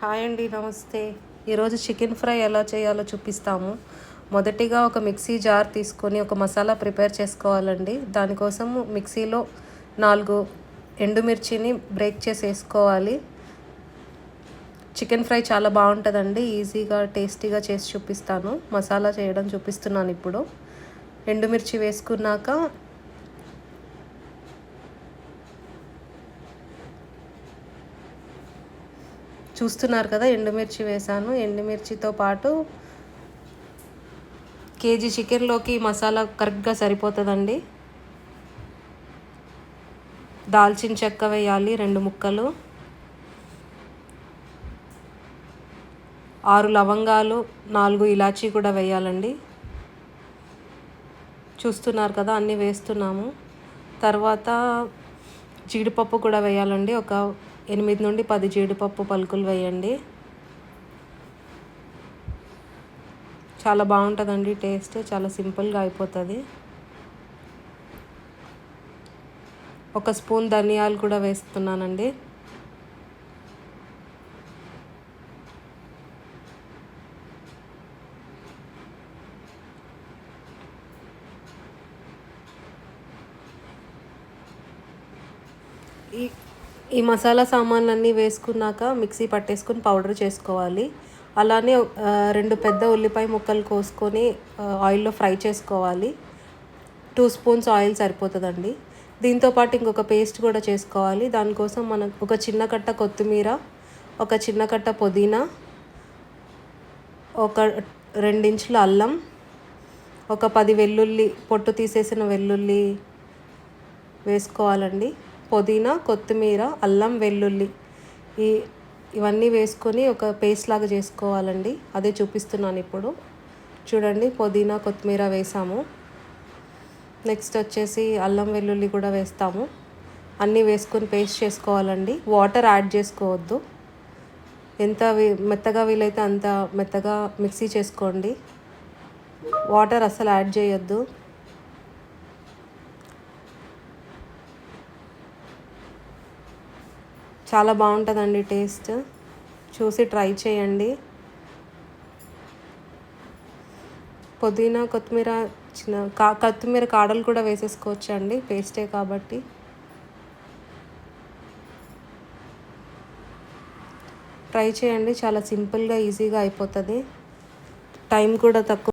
Hi అండి, నమస్తే. ఈరోజు చికెన్ ఫ్రై ఎలా చేయాలో చూపిస్తాము. మొదటిగా ఒక మిక్సీ జార్ తీసుకొని ఒక మసాలా ప్రిపేర్ చేసుకోవాలండి. దానికోసం మిక్సీలో 4 ఎండుమిర్చిని బ్రేక్ చేసి వేసుకోవాలి. చికెన్ ఫ్రై చాలా బాగుంటుందండి. ఈజీగా టేస్టీగా చేసి చూపిస్తాను. మసాలా చేయడం చూపిస్తున్నాను ఇప్పుడు. ఎండుమిర్చి వేసుకున్నాక చూస్తున్నారు కదా, ఎండుమిర్చి వేసాను. ఎండుమిర్చితో పాటు కేజీ చికెన్లోకి మసాలా కరెక్ట్గా సరిపోతుందండి. దాల్చిన చెక్క వేయాలి 2 ముక్కలు, 6 లవంగాలు, 4 ఇలాచీ కూడా వేయాలండి. చూస్తున్నారు కదా, అన్నీ వేస్తున్నాము. తర్వాత జీడిపప్పు కూడా వేయాలండి. ఒక 8 నుండి 10 జీడిపప్పు పలుకులు వేయండి. చాలా బాగుంటుందండి టేస్ట్. చాలా సింపుల్గా అయిపోతుంది. 1 స్పూన్ ధనియాలు కూడా వేస్తున్నానండి. ఈ మసాలా సామాన్లన్నీ వేసుకున్నాక మిక్సీ పట్టేసుకొని పౌడర్ చేసుకోవాలి. అలానే 2 పెద్ద ఉల్లిపాయ ముక్కలు కోసుకొని ఆయిల్లో ఫ్రై చేసుకోవాలి. 2 స్పూన్స్ ఆయిల్ సరిపోతుందండి. దీంతోపాటు ఇంకొక పేస్ట్ కూడా చేసుకోవాలి. దానికోసం మనకు ఒక చిన్న కట్ట కొత్తిమీర, ఒక చిన్న కట్ట పుదీనా, ఒక 2 ఇంచుల అల్లం, ఒక 10 వెల్లుల్లి, పొట్టు తీసేసిన వెల్లుల్లి వేసుకోవాలండి. పుదీనా, కొత్తిమీర, అల్లం, వెల్లుల్లి ఇవన్నీ వేసుకొని ఒక పేస్ట్ లాగా చేసుకోవాలండి. అదే చూపిస్తున్నాను ఇప్పుడు. చూడండి, పుదీనా, కొత్తిమీర వేసాము. నెక్స్ట్ వచ్చేసి అల్లం, వెల్లుల్లి కూడా వేస్తాము. అన్నీ వేసుకొని పేస్ట్ చేసుకోవాలండి. వాటర్ యాడ్ చేసుకోవద్దు. ఎంత మెత్తగా వీలైతే అంత మెత్తగా మిక్సీ చేసుకోండి. వాటర్ అస్సలు యాడ్ చేయొద్దు. చాలా బాగుంటుందండి టేస్ట్. చూసి ట్రై చేయండి. పుదీనా, కొత్తిమీర, కొత్తిమీర కాడలు కూడా వేసేసుకోవచ్చండి, పేస్టే కాబట్టి. ట్రై చేయండి. చాలా సింపుల్గా ఈజీగా అయిపోతుంది. టైం కూడా తక్కువ.